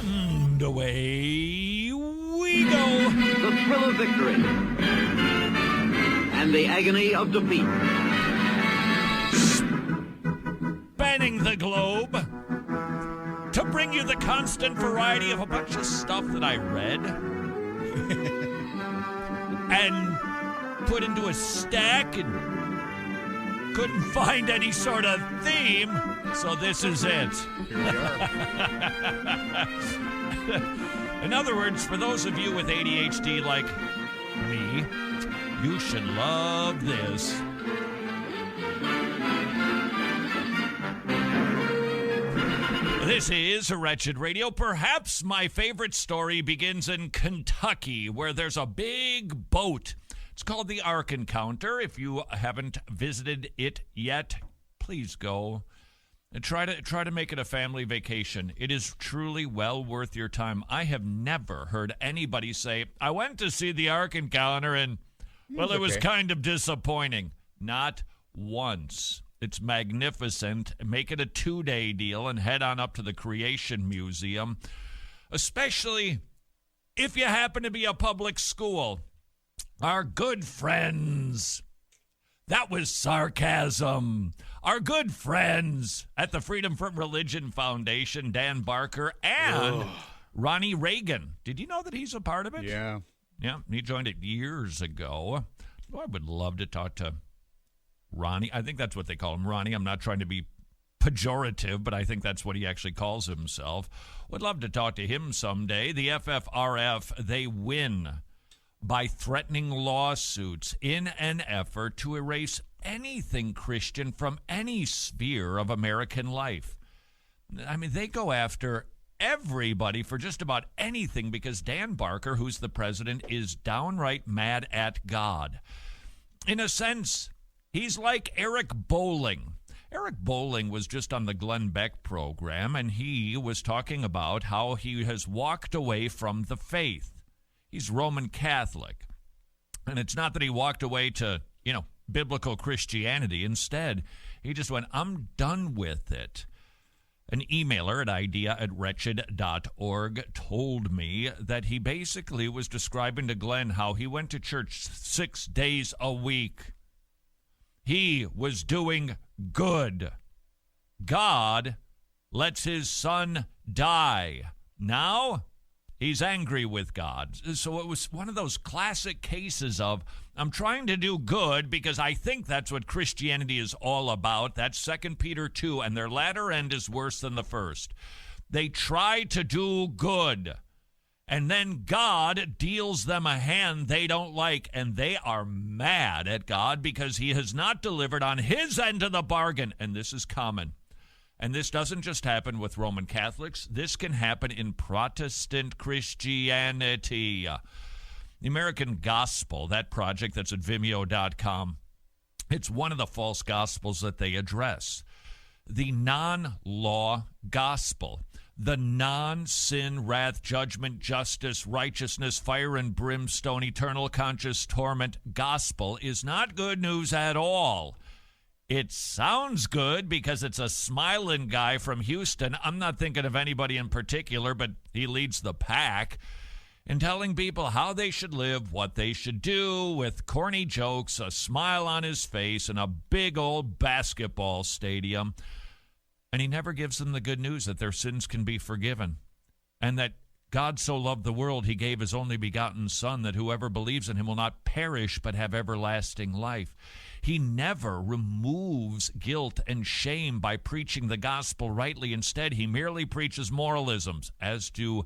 And away we go. The thrill of victory and the agony of defeat. Spanning the globe to bring you the constant variety of a bunch of stuff that I read and put into a stack and couldn't find any sort of theme, so this is it. Here we are. In other words, for those of you with ADHD like me, you should love this. This is Wretched Radio. Perhaps my favorite story begins in Kentucky, where there's a big boat. It's called the Ark Encounter. If you haven't visited it yet, please go and try to make it a family vacation. It is truly well worth your time. I have never heard anybody say, I went to see the Ark Encounter and, well, it was kind of disappointing. Not once. It's magnificent. Make it a 2-day deal and head on up to the Creation Museum, especially if you happen to be a public school. Our good friends, that was sarcasm. Our good friends at the Freedom from Religion Foundation, Dan Barker and Ronnie Reagan. Did you know that he's a part of it? Yeah. Yeah, he joined it years ago. I would love to talk to Ronnie. I think that's what they call him, Ronnie. I'm not trying to be pejorative, but I think that's what he actually calls himself. Would love to talk to him someday. The FFRF, they win by threatening lawsuits in an effort to erase anything Christian from any sphere of American life. I mean, they go after everybody for just about anything because Dan Barker, who's the president, is downright mad at God. In a sense, he's like Eric Bolling. Eric Bolling was just on the Glenn Beck program, and he was talking about how he has walked away from the faith. He's Roman Catholic. And it's not that he walked away to, biblical Christianity. Instead, he just went, I'm done with it. An emailer at idea@wretched.org told me that he basically was describing to Glenn how he went to church 6 days a week. He was doing good. God lets his son die. Now he's angry with God. So it was one of those classic cases of, I'm trying to do good because I think that's what Christianity is all about. That's 2 Peter 2, and their latter end is worse than the first. They try to do good, and then God deals them a hand they don't like, and they are mad at God because he has not delivered on his end of the bargain. And this is common. And this doesn't just happen with Roman Catholics. This can happen in Protestant Christianity. The American Gospel, that project that's at Vimeo.com, it's one of the false gospels that they address. The non-law gospel, the non-sin, wrath, judgment, justice, righteousness, fire and brimstone, eternal conscious torment gospel is not good news at all. It sounds good because it's a smiling guy from Houston. I'm not thinking of anybody in particular, but he leads the pack in telling people how they should live, what they should do, with corny jokes, a smile on his face, and a big old basketball stadium. And he never gives them the good news that their sins can be forgiven and that God so loved the world, he gave his only begotten Son, that whoever believes in him will not perish but have everlasting life. He never removes guilt and shame by preaching the gospel rightly. Instead, he merely preaches moralisms, as do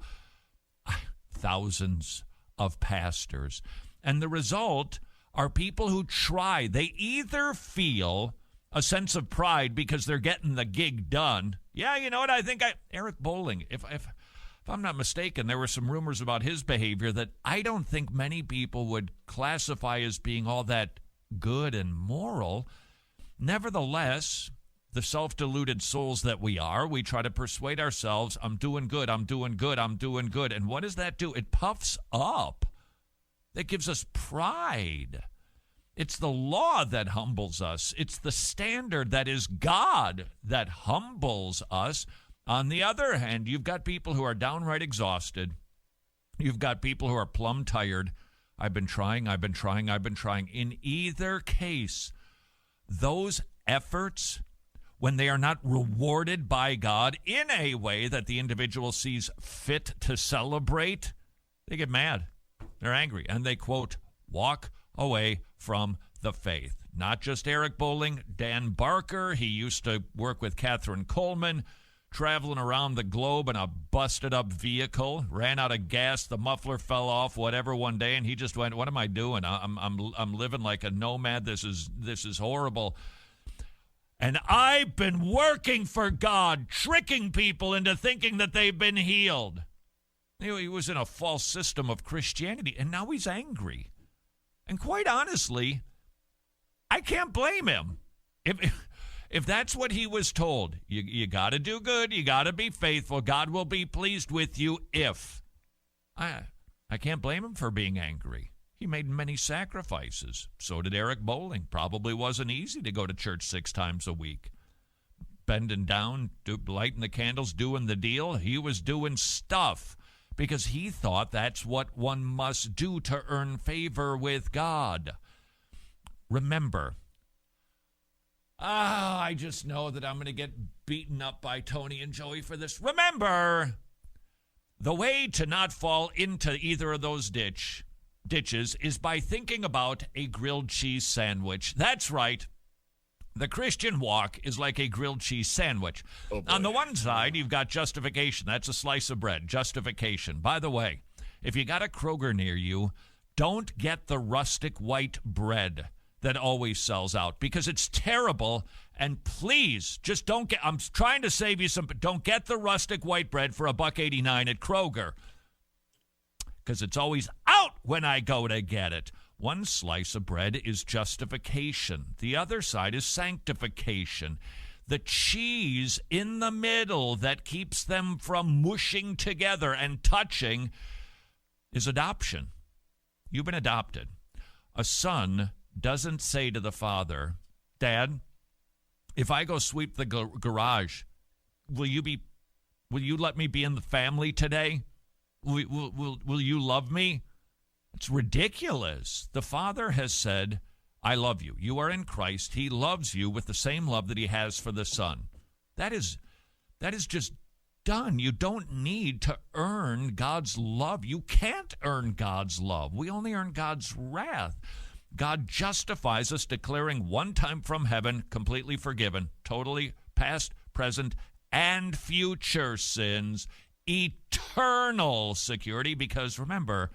thousands of pastors. And the result are people who try. They either feel a sense of pride because they're getting the gig done. Yeah, you know what? Eric Bolling, if I'm not mistaken, there were some rumors about his behavior that I don't think many people would classify as being all that good and moral. Nevertheless, the self-deluded souls that we are, we try to persuade ourselves, I'm doing good, I'm doing good, I'm doing good. And what does that do? It puffs up. That gives us pride. It's the law that humbles us. It's the standard that is God that humbles us. On the other hand, you've got people who are downright exhausted. You've got people who are plumb tired. I've been trying. In either case, those efforts, when they are not rewarded by God in a way that the individual sees fit to celebrate, they get mad. They're angry. And they, quote, walk away from the faith. Not just Eric Bowling, Dan Barker. He used to work with Catherine Coleman, traveling around the globe in a busted-up vehicle, ran out of gas, the muffler fell off, whatever, one day, and he just went, what am I doing? I'm living like a nomad. This is horrible. And I've been working for God, tricking people into thinking that they've been healed. He was in a false system of Christianity, and now he's angry. And quite honestly, I can't blame him. If that's what he was told, you got to do good, you got to be faithful, God will be pleased with you if. I can't blame him for being angry. He made many sacrifices. So did Eric Bowling. Probably wasn't easy to go to church 6 times a week. Bending down, lighting the candles, doing the deal. He was doing stuff because he thought that's what one must do to earn favor with God. Remember, I just know that I'm going to get beaten up by Tony and Joey for this. Remember, the way to not fall into either of those ditches is by thinking about a grilled cheese sandwich. That's right. The Christian walk is like a grilled cheese sandwich. Oh, on the one side, you've got justification. That's a slice of bread. Justification. By the way, if you got a Kroger near you, don't get the rustic white bread that always sells out because it's terrible. And please, just don't get, I'm trying to save you some, but don't get the rustic white bread for $1.89 at Kroger because it's always out when I go to get it. One slice of bread is justification. The other side is sanctification. The cheese in the middle that keeps them from mushing together and touching is adoption. You've been adopted. A son doesn't say to the father, Dad, if I go sweep the garage, will you let me be in the family today? Will you love me? It's ridiculous. The Father has said, I love you. You are in Christ. He loves you with the same love that he has for the Son. That is just done. You don't need to earn God's love. You can't earn God's love. We only earn God's wrath. God justifies us, declaring one time from heaven, completely forgiven, totally past, present, and future sins, eternal security, because remember,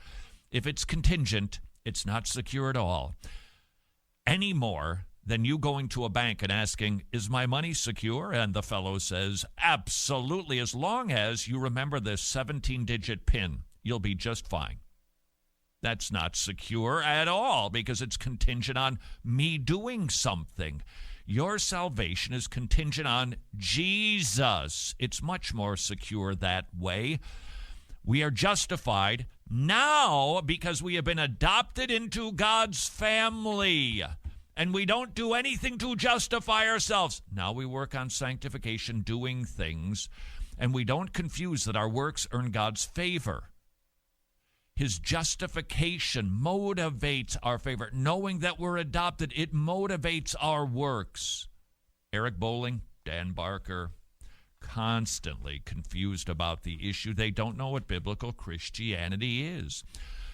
if it's contingent, it's not secure at all. Any more than you going to a bank and asking, is my money secure? And the fellow says, absolutely, as long as you remember this 17-digit PIN, you'll be just fine. That's not secure at all because it's contingent on me doing something. Your salvation is contingent on Jesus. It's much more secure that way. We are justified now because we have been adopted into God's family. And we don't do anything to justify ourselves. Now we work on sanctification, doing things. And we don't confuse that our works earn God's favor. His justification motivates our favor. Knowing that we're adopted, it motivates our works. Eric Bowling, Dan Barker, constantly confused about the issue. They don't know what biblical Christianity is.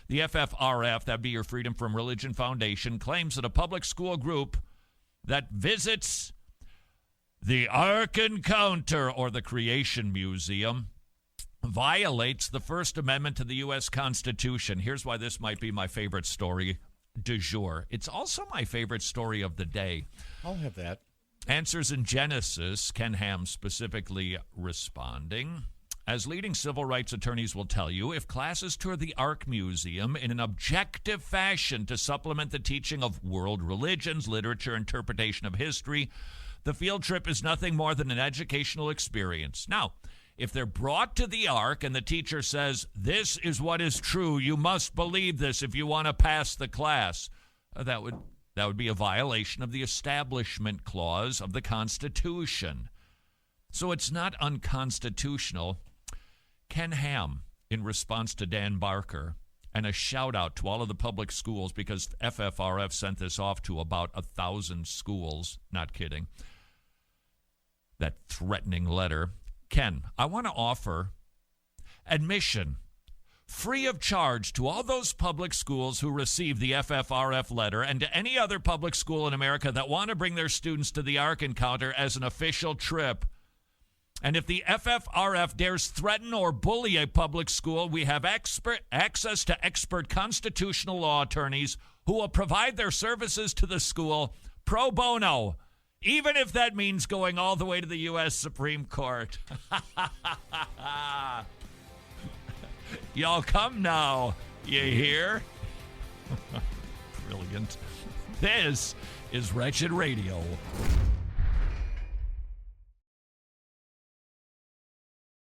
The FFRF, that'd be your Freedom from Religion Foundation, claims that a public school group that visits the Ark Encounter or the Creation Museum violates the First Amendment to the U.S. Constitution. Here's why this might be my favorite story du jour. It's also my favorite story of the day. I'll have that. Answers in Genesis, Ken Ham specifically responding. As leading civil rights attorneys will tell you, if classes tour the Ark Museum in an objective fashion to supplement the teaching of world religions, literature, interpretation of history, the field trip is nothing more than an educational experience. Now, if they're brought to the Ark and the teacher says, this is what is true, you must believe this if you want to pass the class, that would be a violation of the Establishment Clause of the Constitution. So it's not unconstitutional. Ken Ham, in response to Dan Barker, and a shout out to all of the public schools, because FFRF sent this off to about 1,000 schools. Not kidding. That threatening letter. Ken, I want to offer admission free of charge to all those public schools who receive the FFRF letter, and to any other public school in America that want to bring their students to the Ark Encounter as an official trip. And if the FFRF dares threaten or bully a public school, we have access to expert constitutional law attorneys who will provide their services to the school pro bono, even if that means going all the way to the U.S. Supreme Court. Y'all come now, you hear? Brilliant. This is Wretched Radio.